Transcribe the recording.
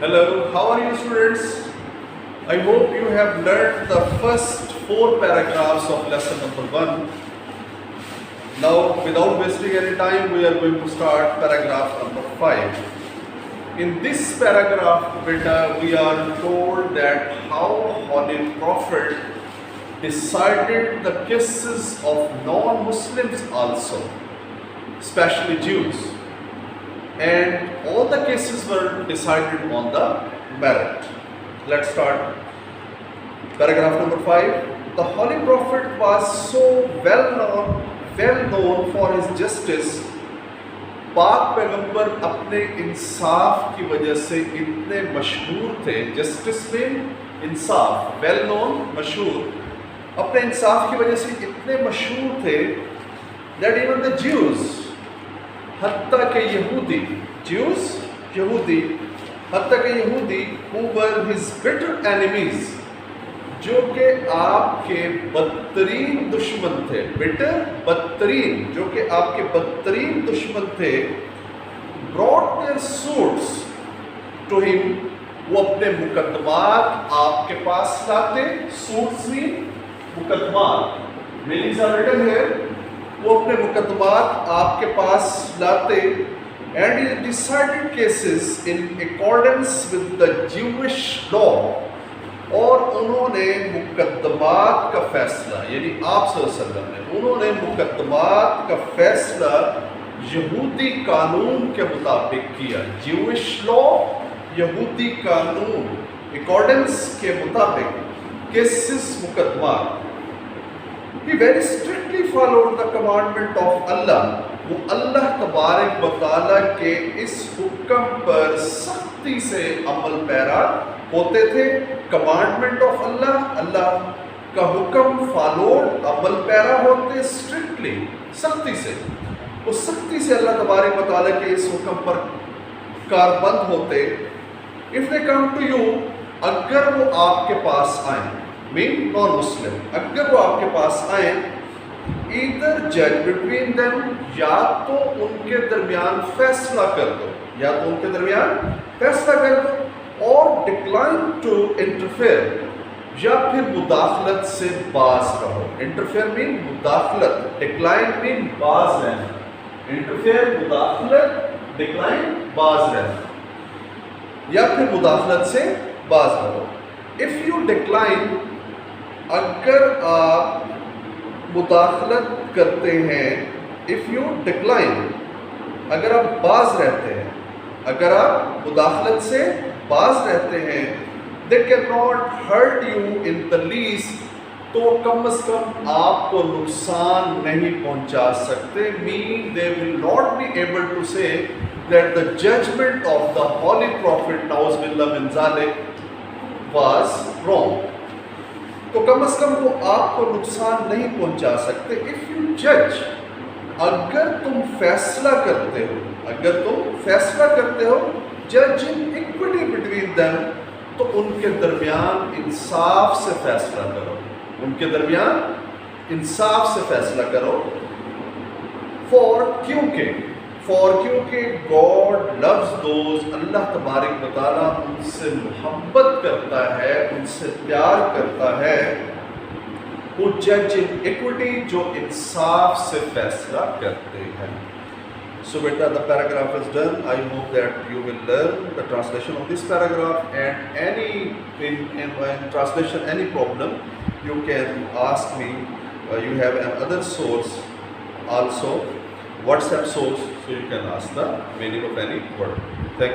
Hello, how are you students? I hope you have learned the first 4 paragraphs of lesson number 1. Now, without wasting any time, we are going to start paragraph number 5. In this paragraph, beta, we are told that how Holy Prophet decided the cases of non-Muslims also, especially Jews. And all the cases were decided on the merit. Let's start. Paragraph number 5. The Holy Prophet was so well known for his justice. पाक पैगंबर अपने इंसाफ की वजह से इतने मशहूर थे. Justice में इंसाफ, वेल नोन, मशहूर. अपने इंसाफ की वजह से इतने मशहूर थे that even the Jews, हत्ता के यहूदी, Jews, यहूदी, हत्ता के यहूदी who were his bitter enemies, जो कि आपके बदतरीन दुश्मन थे, bitter, बदतरीन, जो कि आपके बदतरीन दुश्मन थे, brought their suits to him, वो अपने मुकदमात आपके पास लाते. suits में मुकदमात, meanings are written here. वो अपने मुकदमात आपके पास लाते. And he decided cases in accordance with the Jewish law. और उन्होंने मुकदमात का फैसला, यानी आप सल्लल्लाहु अलैहि वसल्लम ने, उन्होंने मुकदमात का फैसला यहूदी कानून के मुताबिक किया. Jewish law, यहूदी कानून, accordance के मुताबिक cases, मुकदमात. He very strictly followed the commandment of Allah. वो अल्लाह तबारक व तआला के इस हुक्म पर सख्ती से अमल पैरा होते थे. कमांडमेंट ऑफ अल्लाह, अल्लाह का हुक्म फॉलोड, अमल पैरा होते स्ट्रिक्टली, सख्ती से. वो सख्ती से अल्लाह तबारक व तआला के इस हुक्म पर कारबंद होते. If they come to you, अगर वो आपके पास आए, मीन नॉन मुस्लिम, अगर वो आपके पास आए, इधर जज बिटवीन देम, या तो उनके दरमियान फैसला कर दो, या तो उनके दरमियान फैसला कर दो, और डिक्लाइन टू इंटरफेयर, या फिर मुदाखलत से बाज रहो. इंटरफेयर मीन मुदाखलत, डिक्लाइन मीन बाज रहना. इंटरफेयर मुदाखलत, डिक्लाइन बाज रहना, या फिर मुदाखलत से बाज रहो. इफ यू डिक्लाइन, अगर आप मुदाखलत करते हैं, इफ यू डिक्लाइन, अगर आप बाज रहते हैं, अगर आप मुदाखलत से बाज रहते हैं, they can not hurt you in the least, तो कम अज कम आपको नुकसान नहीं पहुंचा सकते. Mean they will not be able to say that the judgement of the holy prophet नाउज़ बिल्लाह मिन ज़ालिक वाज रॉन्ग. तो कम अज कम वो आपको नुकसान नहीं पहुंचा सकते. इफ यू जज, अगर तुम फैसला करते हो, अगर तुम फैसला करते हो, जज इन इक्विटी बिटवीन देम, तो उनके दरमियान इंसाफ से फैसला करो, उनके दरमियान इंसाफ से फैसला करो. क्योंकि गॉड लव्स दोज, अल्लाह तबारक व तआला उनसे मोहब्बत करता है, उनसे प्यार करता है, वो जज इन इक्विटी, जो इंसाफ से फैसला करते हैं. So beta, the paragraph is done. I hope that you will learn the translation of this paragraph, and in translation any problem you can ask me. You have another source also, WhatsApp source, so you can ask the meaning of any word. Thank you.